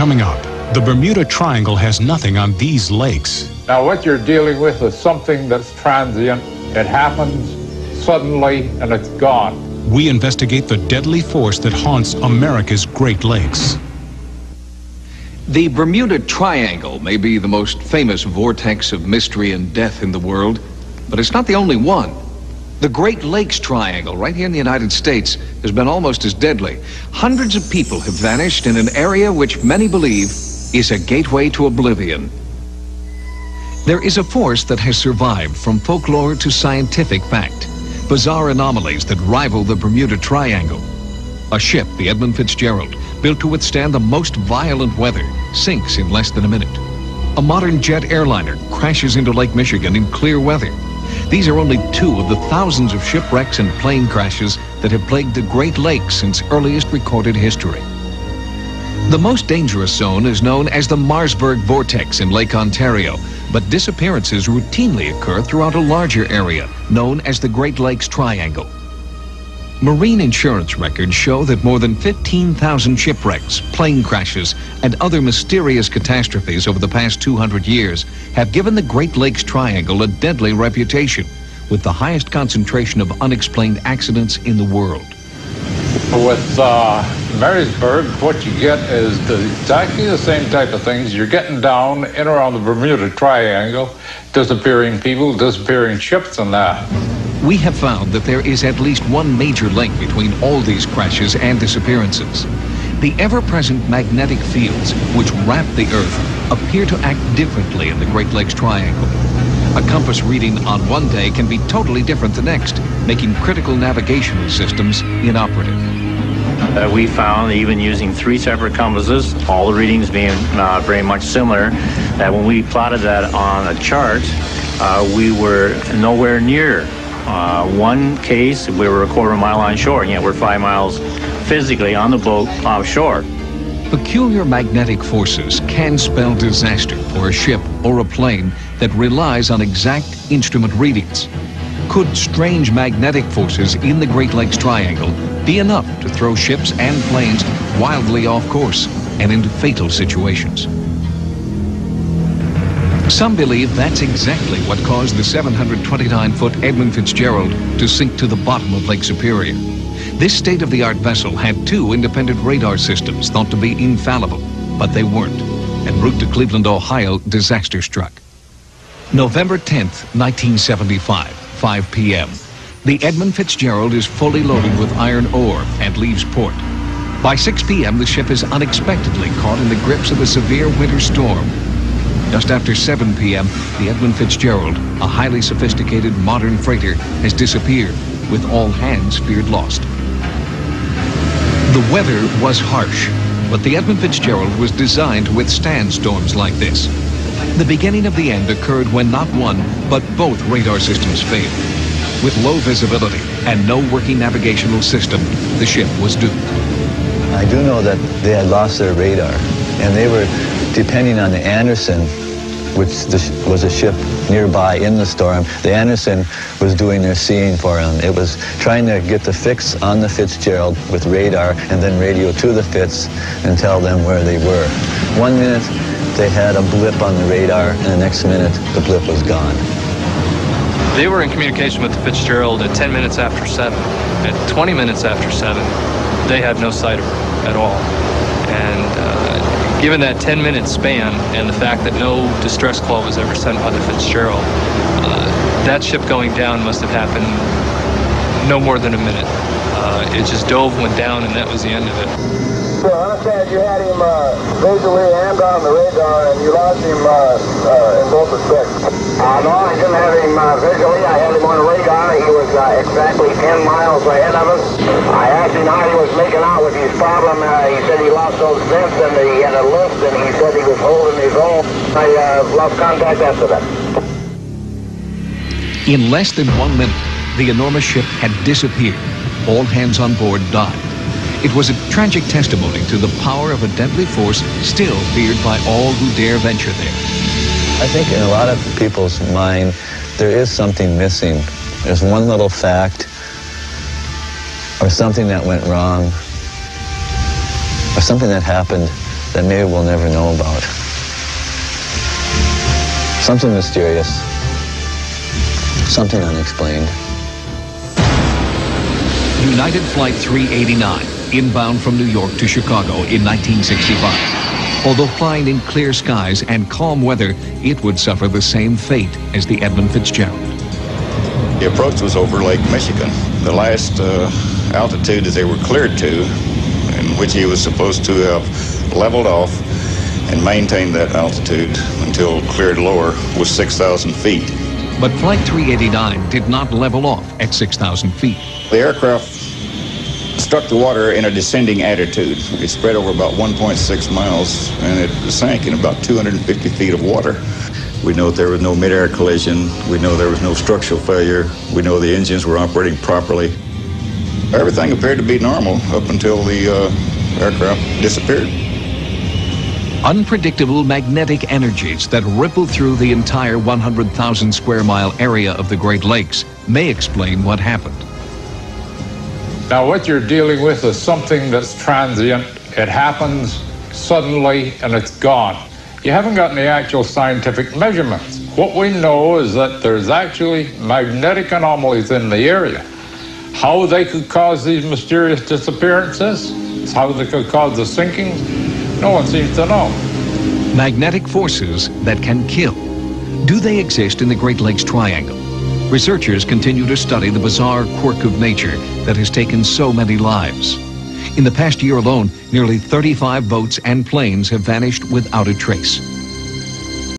Coming up, the Bermuda Triangle has nothing on these lakes. Now what you're dealing with is something that's transient. It happens suddenly and it's gone. We investigate the deadly force that haunts America's Great Lakes. The Bermuda Triangle may be the most famous vortex of mystery and death in the world, but it's not the only one. The Great Lakes Triangle, right here in the United States, has been almost as deadly. Hundreds of people have vanished in an area which many believe is a gateway to oblivion. There is a force that has survived from folklore to scientific fact. Bizarre anomalies that rival the Bermuda Triangle. A ship, the Edmund Fitzgerald, built to withstand the most violent weather, sinks in less than a minute. A modern jet airliner crashes into Lake Michigan in clear weather. These are only two of the thousands of shipwrecks and plane crashes that have plagued the Great Lakes since earliest recorded history. The most dangerous zone is known as the Marsburg Vortex in Lake Ontario, but disappearances routinely occur throughout a larger area known as the Great Lakes Triangle. Marine insurance records show that more than 15,000 shipwrecks, plane crashes, and other mysterious catastrophes over the past 200 years have given the Great Lakes Triangle a deadly reputation, with the highest concentration of unexplained accidents in the world. With Marysburg, what you get is exactly the same type of things. You're getting down in around the Bermuda Triangle, disappearing people, disappearing ships and that. We have found that there is at least one major link between all these crashes and disappearances. The ever-present magnetic fields which wrap the Earth appear to act differently in the Great Lakes Triangle. A compass reading on one day can be totally different the next, making critical navigational systems inoperative. We found, even using 3 separate compasses, all the readings being very much similar, that when we plotted that on a chart, we were nowhere near. One case, we were a quarter mile on shore, and yet we're 5 miles physically on the boat offshore. Peculiar magnetic forces can spell disaster for a ship or a plane that relies on exact instrument readings. Could strange magnetic forces in the Great Lakes Triangle be enough to throw ships and planes wildly off course and into fatal situations? Some believe that's exactly what caused the 729-foot Edmund Fitzgerald to sink to the bottom of Lake Superior. This state-of-the-art vessel had 2 independent radar systems thought to be infallible, but they weren't. En route to Cleveland, Ohio, disaster struck. November 10th, 1975, 5 p.m. The Edmund Fitzgerald is fully loaded with iron ore and leaves port. By 6 p.m., the ship is unexpectedly caught in the grips of a severe winter storm. Just after 7 p.m., the Edmund Fitzgerald, a highly sophisticated modern freighter, has disappeared, with all hands feared lost. The weather was harsh, but the Edmund Fitzgerald was designed to withstand storms like this. The beginning of the end occurred when not one, but both radar systems failed. With low visibility and no working navigational system, the ship was doomed. I do know that they had lost their radar, and they were depending on the Anderson, which was a ship nearby in the storm. The Anderson was doing their seeing for them. It was trying to get the fix on the Fitzgerald with radar and then radio to the Fitz and tell them where they were. 1 minute they had a blip on the radar, and the next minute the blip was gone. They were in communication with the Fitzgerald at 10 minutes after 7. At 20 minutes after 7, they had no sight of her at all. And given that 10-minute span and the fact that no distress call was ever sent by the Fitzgerald, that ship going down must have happened no more than a minute. It just dove, went down, and that was the end of it. So I understand you had him visually and on the radar, and you lost him in both respects. No, I didn't have him visually. I had him on the radar. He was exactly 10 miles ahead of us. I asked him how he was making out with his problem. He said he lost those vents and he had a lift, and he said he was holding his own. I lost contact after that. In less than 1 minute, the enormous ship had disappeared. All hands on board died. It was a tragic testimony to the power of a deadly force still feared by all who dare venture there. I think in a lot of people's mind, there is something missing. There's one little fact, or something that went wrong, or something that happened that maybe we'll never know about. Something mysterious, something unexplained. United Flight 389, inbound from New York to Chicago in 1965. Although flying in clear skies and calm weather, it would suffer the same fate as the Edmund Fitzgerald. The approach was over Lake Michigan. The last altitude that they were cleared to, in which he was supposed to have leveled off and maintained that altitude until cleared lower, was 6,000 feet. But Flight 389 did not level off at 6,000 feet. The aircraft struck the water in a descending attitude. It spread over about 1.6 miles, and it sank in about 250 feet of water. We know that there was no mid-air collision. We know there was no structural failure. We know the engines were operating properly. Everything appeared to be normal up until the aircraft disappeared. Unpredictable magnetic energies that ripple through the entire 100,000 square mile area of the Great Lakes may explain what happened. Now what you're dealing with is something that's transient. It happens suddenly and it's gone. You haven't got any actual scientific measurements. What we know is that there's actually magnetic anomalies in the area. How they could cause these mysterious disappearances, how they could cause the sinking, no one seems to know. Magnetic forces that can kill. Do they exist in the Great Lakes Triangle? Researchers continue to study the bizarre quirk of nature that has taken so many lives. In the past year alone, nearly 35 boats and planes have vanished without a trace.